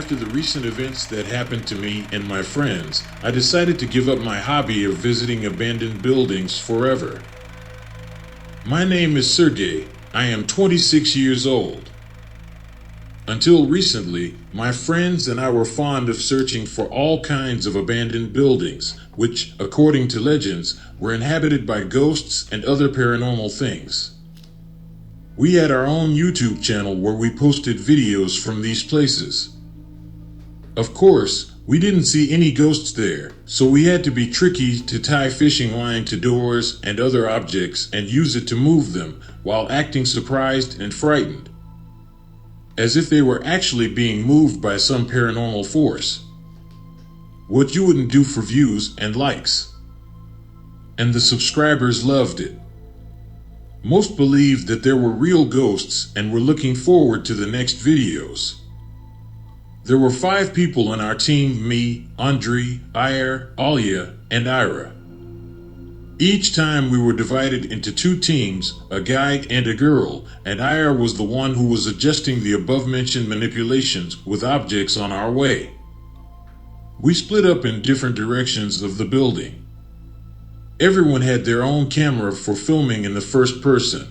after the recent events that happened to me and my friends, I decided to give up my hobby of visiting abandoned buildings forever. My name is Sergey. I am 26 years old. Until recently, my friends and I were fond of searching for all kinds of abandoned buildings, which, according to legends, were inhabited by ghosts and other paranormal things. We had our own YouTube channel where we posted videos from these places. Of course, we didn't see any ghosts there, so we had to be tricky to tie fishing line to doors and other objects and use it to move them while acting surprised and frightened, as if they were actually being moved by some paranormal force. What you wouldn't do for views and likes. And the subscribers loved it. Most believed that there were real ghosts and were looking forward to the next videos. There were 5 people on our team: me, Andrei, Ayer, Alia, and Ira. Each time we were divided into 2 teams, a guy and a girl, and Ayer was the one who was adjusting the above-mentioned manipulations with objects on our way. We split up in different directions of the building. Everyone had their own camera for filming in the first person.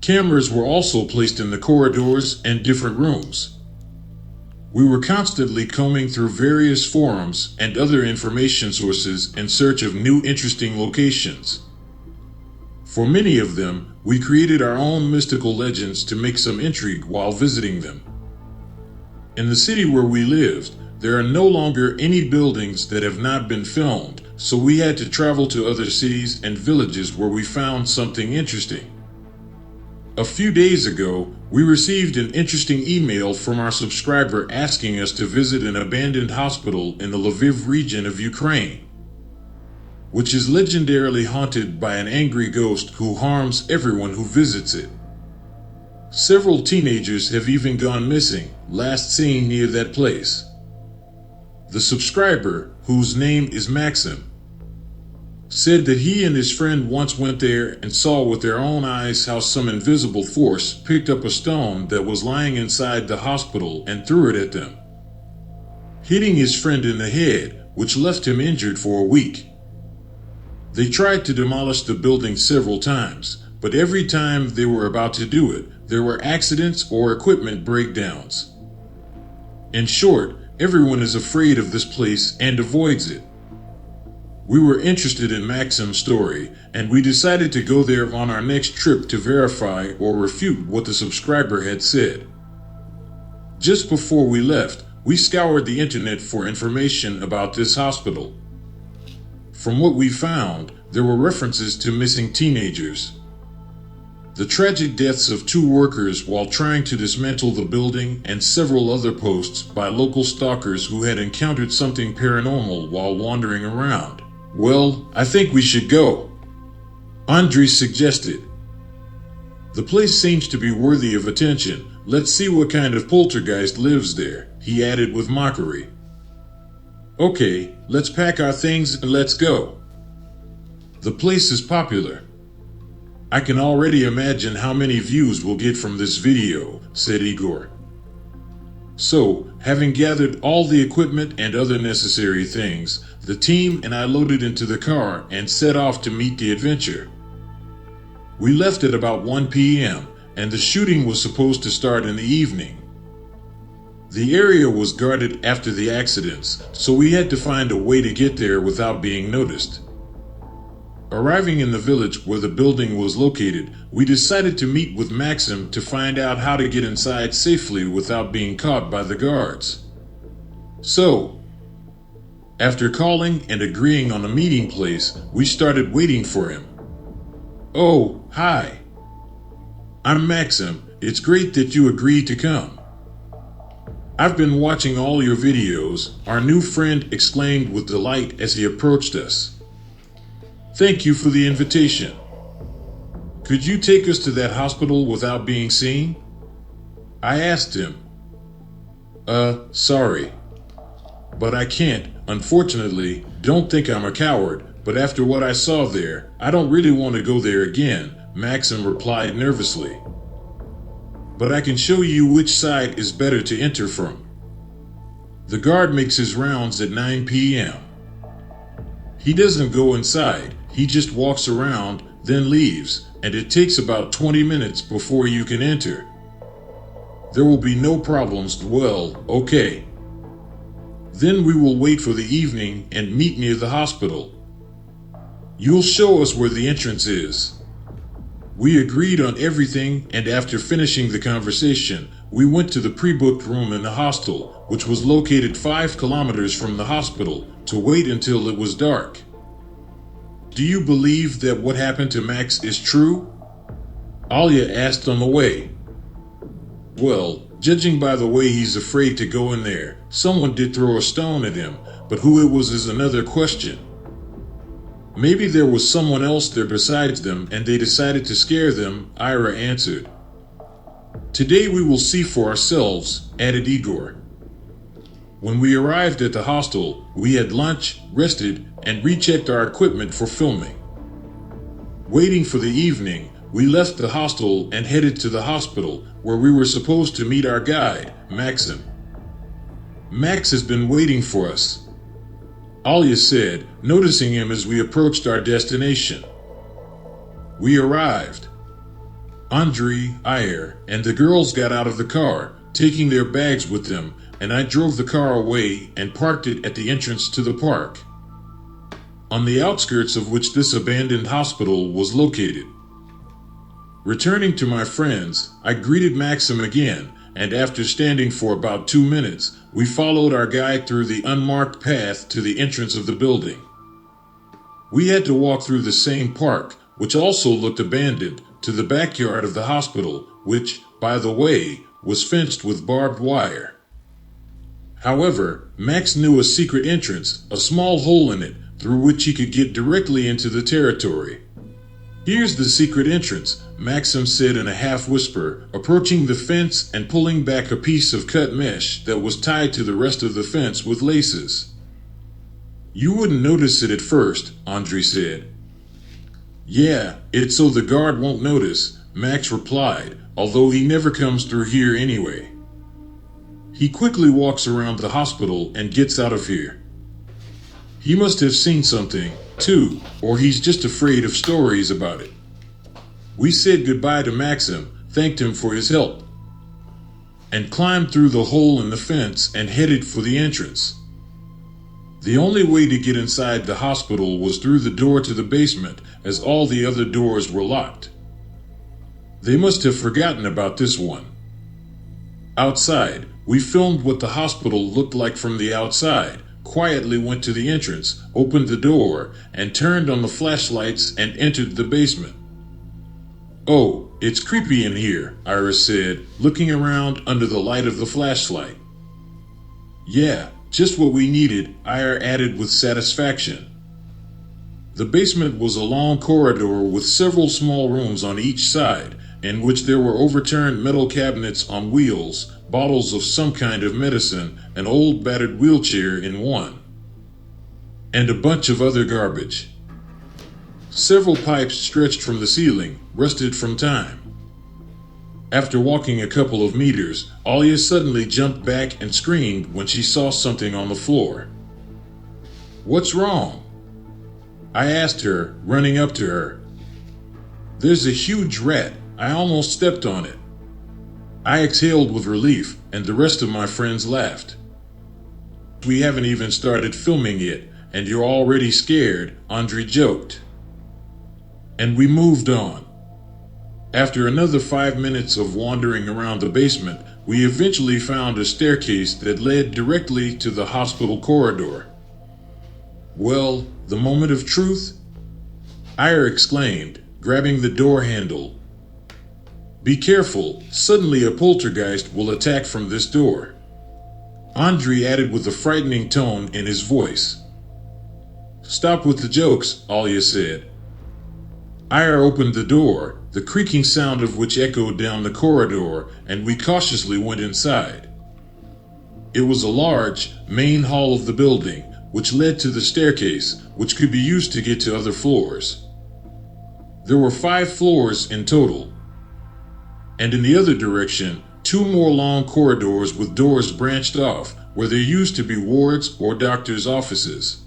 Cameras were also placed in the corridors and different rooms. We were constantly combing through various forums and other information sources in search of new interesting locations. For many of them, we created our own mystical legends to make some intrigue while visiting them. In the city where we lived, there are no longer any buildings that have not been filmed, so we had to travel to other cities and villages where we found something interesting. A few days ago, we received an interesting email from our subscriber asking us to visit an abandoned hospital in the Lviv region of Ukraine, which is legendarily haunted by an angry ghost who harms everyone who visits it. Several teenagers have even gone missing, last seen near that place. The subscriber, whose name is Maxim, said that he and his friend once went there and saw with their own eyes how some invisible force picked up a stone that was lying inside the hospital and threw it at them, hitting his friend in the head, which left him injured for a week. They tried to demolish the building several times, but every time they were about to do it, there were accidents or equipment breakdowns. In short, everyone is afraid of this place and avoids it. We were interested in Maxim's story, and we decided to go there on our next trip to verify or refute what the subscriber had said. Just before we left, we scoured the internet for information about this hospital. From what we found, there were references to missing teenagers, the tragic deaths of 2 workers while trying to dismantle the building, and several other posts by local stalkers who had encountered something paranormal while wandering around. Well, I think we should go, Andrei suggested. The place seems to be worthy of attention. Let's see what kind of poltergeist lives there, he added with mockery. Okay, let's pack our things and let's go. The place is popular. I can already imagine how many views we'll get from this video, said Igor. So, having gathered all the equipment and other necessary things, the team and I loaded into the car and set off to meet the adventure. We left at about 1 p.m., and the shooting was supposed to start in the evening. The area was guarded after the accidents, so we had to find a way to get there without being noticed. Arriving in the village where the building was located, we decided to meet with Maxim to find out how to get inside safely without being caught by the guards. So, after calling and agreeing on a meeting place, we started waiting for him. Oh, hi. I'm Maxim. It's great that you agreed to come. I've been watching all your videos, our new friend exclaimed with delight as he approached us. Thank you for the invitation. Could you take us to that hospital without being seen? I asked him. Sorry. But I can't, unfortunately. Don't think I'm a coward, but after what I saw there, I don't really want to go there again, Maxim replied nervously. But I can show you which side is better to enter from. The guard makes his rounds at 9 p.m. He doesn't go inside, he just walks around, then leaves, and it takes about 20 minutes before you can enter. There will be no problems. Well, okay. Then we will wait for the evening and meet near the hospital. You'll show us where the entrance is. We agreed on everything, and after finishing the conversation, we went to the pre-booked room in the hostel, which was located 5 kilometers from the hospital, to wait until it was dark. Do you believe that what happened to Max is true? Alia asked on the way. Well, judging by the way he's afraid to go in there, someone did throw a stone at him, but who it was is another question. Maybe there was someone else there besides them and they decided to scare them, Ira answered. Today we will see for ourselves, added Igor. When we arrived at the hostel, we had lunch, rested, and rechecked our equipment for filming. Waiting for the evening, we left the hostel and headed to the hospital, where we were supposed to meet our guide, Maxim. Max has been waiting for us, Alia said, noticing him as we approached our destination. We arrived. Andrei, Ayer, and the girls got out of the car, taking their bags with them, and I drove the car away and parked it at the entrance to the park, on the outskirts of which this abandoned hospital was located. Returning to my friends, I greeted Maxim again, and after standing for about 2 minutes, we followed our guide through the unmarked path to the entrance of the building. We had to walk through the same park, which also looked abandoned, to the backyard of the hospital, which, by the way, was fenced with barbed wire. However, Max knew a secret entrance, a small hole in it, through which he could get directly into the territory. Here's the secret entrance, Maxim said in a half-whisper, approaching the fence and pulling back a piece of cut mesh that was tied to the rest of the fence with laces. You wouldn't notice it at first, Andrei said. Yeah, it's so the guard won't notice, Max replied, although he never comes through here anyway. He quickly walks around the hospital and gets out of here. He must have seen something, too, or he's just afraid of stories about it. We said goodbye to Maxim, thanked him for his help, and climbed through the hole in the fence and headed for the entrance. The only way to get inside the hospital was through the door to the basement, as all the other doors were locked. They must have forgotten about this one. Outside, we filmed what the hospital looked like from the outside, quietly went to the entrance, opened the door, and turned on the flashlights and entered the basement. Oh, it's creepy in here, Iris said, looking around under the light of the flashlight. Yeah, just what we needed, Ira added with satisfaction. The basement was a long corridor with several small rooms on each side, in which there were overturned metal cabinets on wheels, bottles of some kind of medicine, an old battered wheelchair in one, and a bunch of other garbage. Several pipes stretched from the ceiling, rusted from time. After walking a couple of meters, Alia suddenly jumped back and screamed when she saw something on the floor. What's wrong? I asked her, running up to her. There's a huge rat. I almost stepped on it. I exhaled with relief, and the rest of my friends laughed. We haven't even started filming yet, and you're already scared, Andrei joked. And we moved on. After another 5 minutes of wandering around the basement, we eventually found a staircase that led directly to the hospital corridor. Well, the moment of truth? Ira exclaimed, grabbing the door handle. Be careful, suddenly a poltergeist will attack from this door, Andrei added with a frightening tone in his voice. Stop with the jokes, Alia said. Ira opened the door, the creaking sound of which echoed down the corridor, and we cautiously went inside. It was a large, main hall of the building, which led to the staircase, which could be used to get to other floors. There were 5 floors in total, and in the other direction, 2 more long corridors with doors branched off, where there used to be wards or doctors' offices.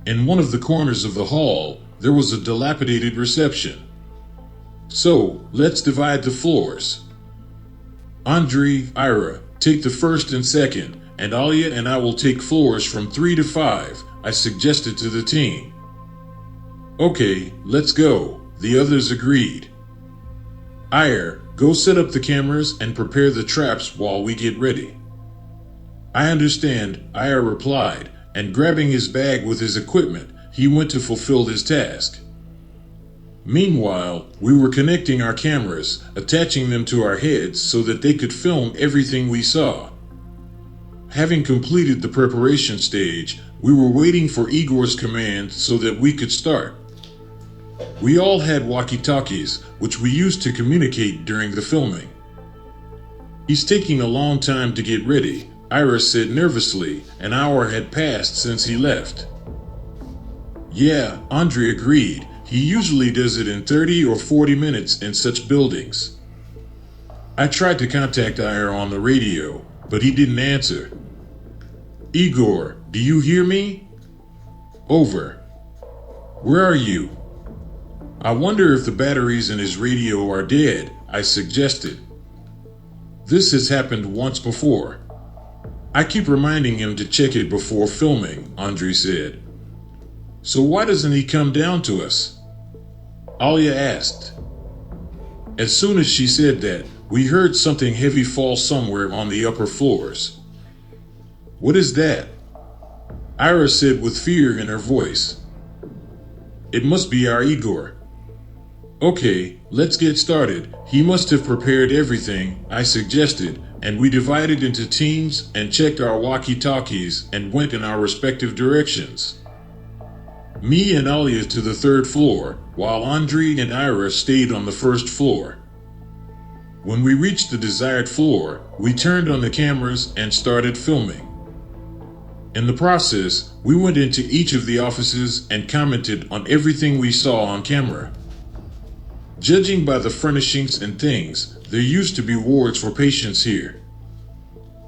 In one of the corners of the hall, there was a dilapidated reception. So, let's divide the floors. Andre, Ira, take the first and second, and Alia and I will take floors from 3 to 5, I suggested to the team. Okay, let's go, the others agreed. Ira, go set up the cameras and prepare the traps while we get ready. I understand, Ira replied, and grabbing his bag with his equipment, he went to fulfill his task. Meanwhile, we were connecting our cameras, attaching them to our heads so that they could film everything we saw. Having completed the preparation stage, we were waiting for Igor's command so that we could start. We all had walkie-talkies, which we used to communicate during the filming. He's taking a long time to get ready, Ira said nervously. An hour had passed since he left. Yeah, Andre agreed. He usually does it in 30 or 40 minutes in such buildings. I tried to contact Ira on the radio, but he didn't answer. Igor, do you hear me? Over. Where are you? I wonder if the batteries in his radio are dead, I suggested. This has happened once before. I keep reminding him to check it before filming, Andre said. So why doesn't he come down to us? Alia asked. As soon as she said that, we heard something heavy fall somewhere on the upper floors. What is that? Ira said with fear in her voice. It must be our Igor. Okay, let's get started. He must have prepared everything, I suggested, and we divided into teams and checked our walkie-talkies and went in our respective directions. Me and Alia to the 3rd floor, while Andre and Ira stayed on the 1st floor. When we reached the desired floor, we turned on the cameras and started filming. In the process, we went into each of the offices and commented on everything we saw on camera. Judging by the furnishings and things, there used to be wards for patients here.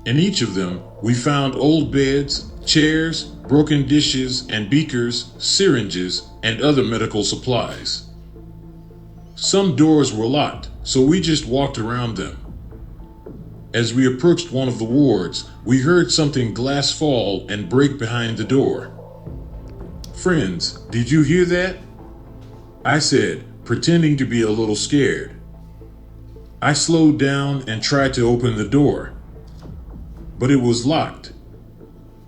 In each of them, we found old beds, chairs, broken dishes and beakers, syringes, and other medical supplies. Some doors were locked, so we just walked around them. As we approached one of the wards, we heard something glass fall and break behind the door. Friends, did you hear that? I said, pretending to be a little scared. I slowed down and tried to open the door, but it was locked.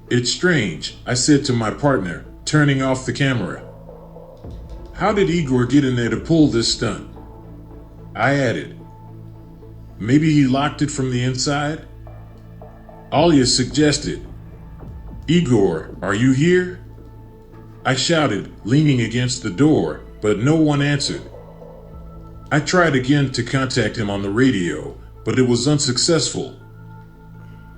It's strange, I said to my partner, turning off the camera. How did Igor get in there to pull this stunt? I added. Maybe he locked it from the inside? Alia suggested. Igor, are you here? I shouted, leaning against the door, but no one answered. I tried again to contact him on the radio, but it was unsuccessful.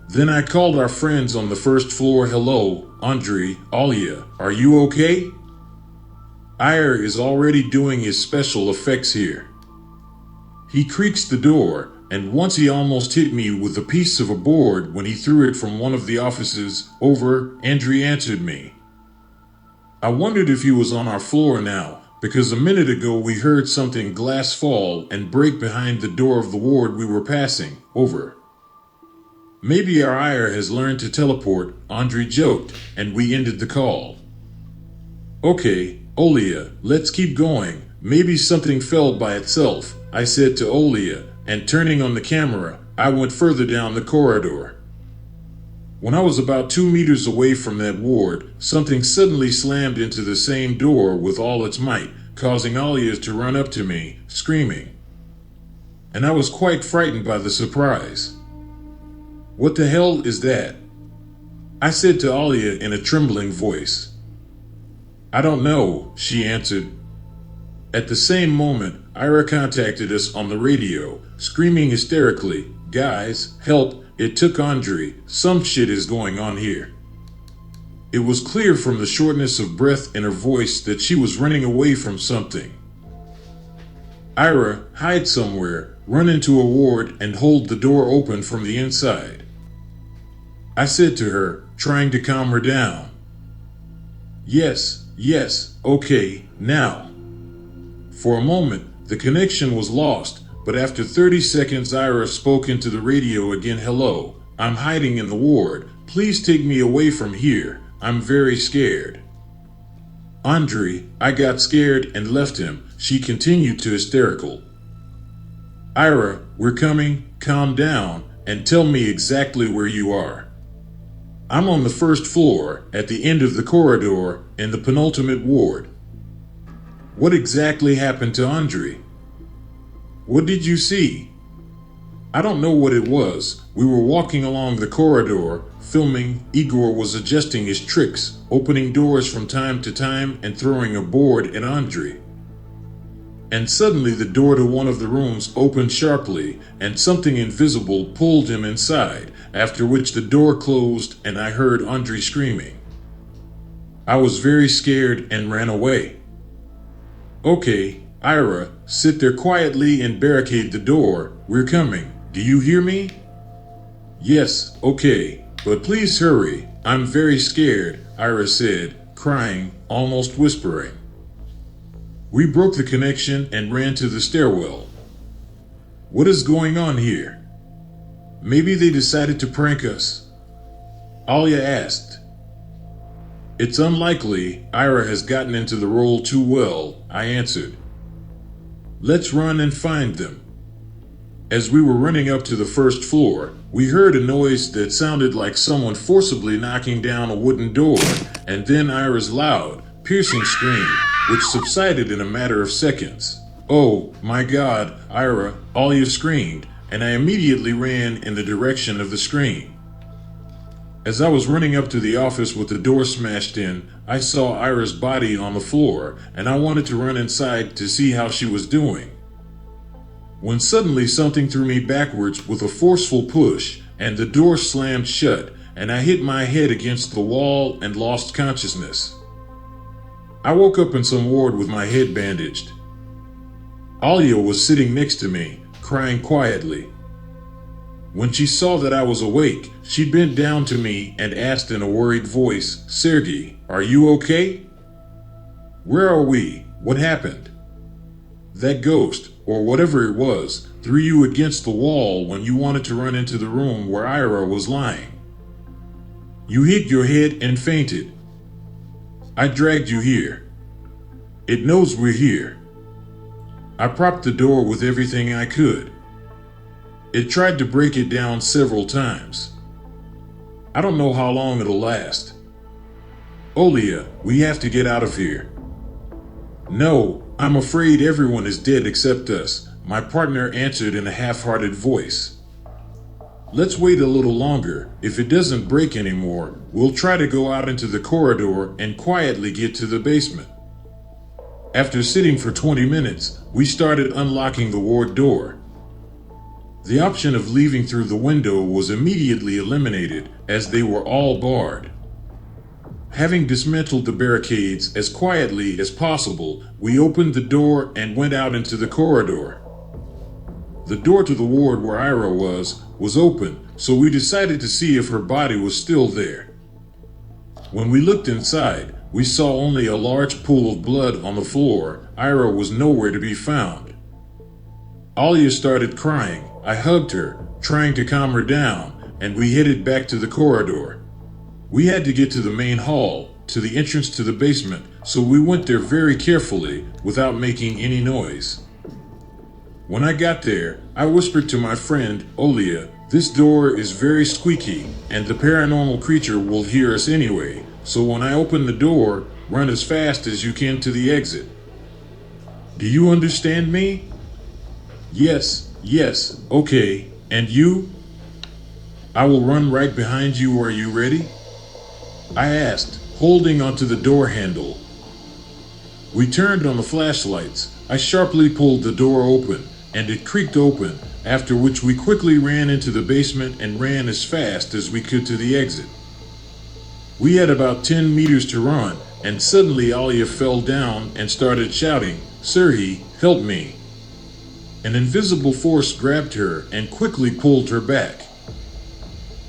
Then I called our friends on the 1st floor. Hello, Andre, Alia, are you okay? Ira is already doing his special effects here. He creaks the door, and once he almost hit me with a piece of a board when he threw it from one of the offices. Over, Andre answered me. I wondered if he was on our floor now, because a minute ago we heard something glass fall and break behind the door of the ward we were passing. Over. Maybe our Ira has learned to teleport, Andre joked, and we ended the call. Okay, Olia, let's keep going. Maybe something fell by itself, I said to Olia, and turning on the camera, I went further down the corridor. When I was about 2 meters away from that ward, something suddenly slammed into the same door with all its might, causing Alia to run up to me, screaming. And I was quite frightened by the surprise. What the hell is that? I said to Alia in a trembling voice. I don't know, she answered. At the same moment, Ira contacted us on the radio, screaming hysterically, Guys, help, it took Andre, some shit is going on here. It was clear from the shortness of breath in her voice that she was running away from something. Ira, hide somewhere, run into a ward and hold the door open from the inside. I said to her, trying to calm her down. Yes, okay, now. For a moment, the connection was lost, but after 30 seconds, Ira spoke into the radio again. Hello, I'm hiding in the ward. Please take me away from here. I'm very scared. Andre, I got scared and left him, she continued to hysterical. Ira, we're coming, calm down, and tell me exactly where you are. I'm on the first floor, at the end of the corridor, in the penultimate ward. What exactly happened to Andre? What did you see? I don't know what it was. We were walking along the corridor, filming. Igor was adjusting his tricks, opening doors from time to time and throwing a board at Andre. And suddenly the door to one of the rooms opened sharply, and something invisible pulled him inside, after which the door closed and I heard Andre screaming. I was very scared and ran away. Okay, Ira, sit there quietly and barricade the door. We're coming. Do you hear me? Yes, okay, but please hurry. I'm very scared, Ira said, crying, almost whispering. We broke the connection and ran to the stairwell. What is going on here? Maybe they decided to prank us? Alia asked. It's unlikely. Ira has gotten into the role too well, I answered. Let's run and find them. As we were running up to the first floor, we heard a noise that sounded like someone forcibly knocking down a wooden door, and then Ira's loud, piercing scream, which subsided in a matter of seconds. Oh, my God, Ira, Alia screamed, and I immediately ran in the direction of the scream. As I was running up to the office with the door smashed in, I saw Ira's body on the floor, and I wanted to run inside to see how she was doing. When suddenly something threw me backwards with a forceful push, and the door slammed shut, and I hit my head against the wall and lost consciousness. I woke up in some ward with my head bandaged. Alia was sitting next to me, crying quietly. When she saw that I was awake, she bent down to me and asked in a worried voice, Sergey, are you okay? Where are we? What happened? That ghost, or whatever it was, threw you against the wall when you wanted to run into the room where Ira was lying. You hit your head and fainted. I dragged you here. It knows we're here. I propped the door with everything I could. It tried to break it down several times. I don't know how long it'll last. Olia, we have to get out of here. No, I'm afraid everyone is dead except us, my partner answered in a half-hearted voice. Let's wait a little longer. If it doesn't break anymore, we'll try to go out into the corridor and quietly get to the basement. After sitting for 20 minutes, we started unlocking the ward door. The option of leaving through the window was immediately eliminated, as they were all barred. Having dismantled the barricades as quietly as possible, we opened the door and went out into the corridor. The door to the ward where Ira was open, so we decided to see if her body was still there. When we looked inside, we saw only a large pool of blood on the floor. Ira was nowhere to be found. Alia started crying. I hugged her, trying to calm her down, and we headed back to the corridor. We had to get to the main hall, to the entrance to the basement, so we went there very carefully, without making any noise. When I got there, I whispered to my friend, Olia, this door is very squeaky, and the paranormal creature will hear us anyway, so when I open the door, run as fast as you can to the exit. Do you understand me? Yes, okay, and you? I will run right behind you. Are you ready? I asked, holding onto the door handle. We turned on the flashlights. I sharply pulled the door open, and it creaked open, after which we quickly ran into the basement and ran as fast as we could to the exit. We had about 10 meters to run, and suddenly Alia fell down and started shouting, Sergey, help me. An invisible force grabbed her and quickly pulled her back.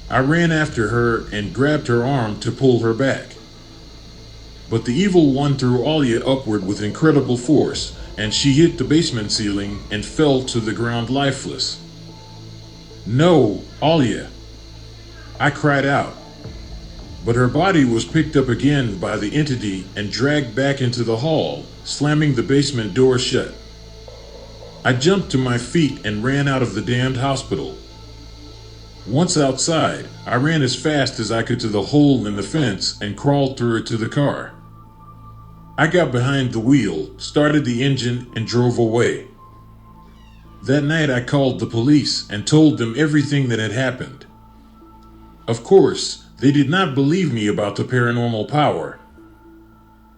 I ran after her and grabbed her arm to pull her back. But the evil one threw Alia upward with incredible force, and she hit the basement ceiling and fell to the ground lifeless. "No, Alia!" I cried out. But her body was picked up again by the entity and dragged back into the hall, slamming the basement door shut. I jumped to my feet and ran out of the damned hospital. Once outside, I ran as fast as I could to the hole in the fence and crawled through it to the car. I got behind the wheel, started the engine, and drove away. That night I called the police and told them everything that had happened. Of course, they did not believe me about the paranormal power.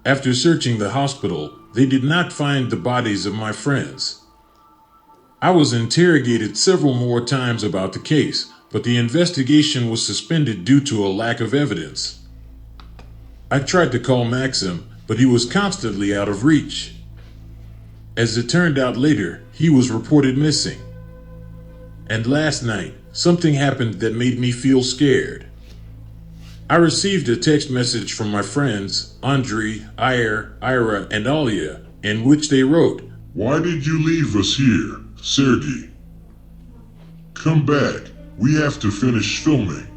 After searching the hospital, they did not find the bodies of my friends. I was interrogated several more times about the case, but the investigation was suspended due to a lack of evidence. I tried to call Maxim, but he was constantly out of reach. As it turned out later, he was reported missing. And last night, something happened that made me feel scared. I received a text message from my friends, Andre, Ira, and Alia, in which they wrote, "Why did you leave us here, Sergey? Come back, we have to finish filming."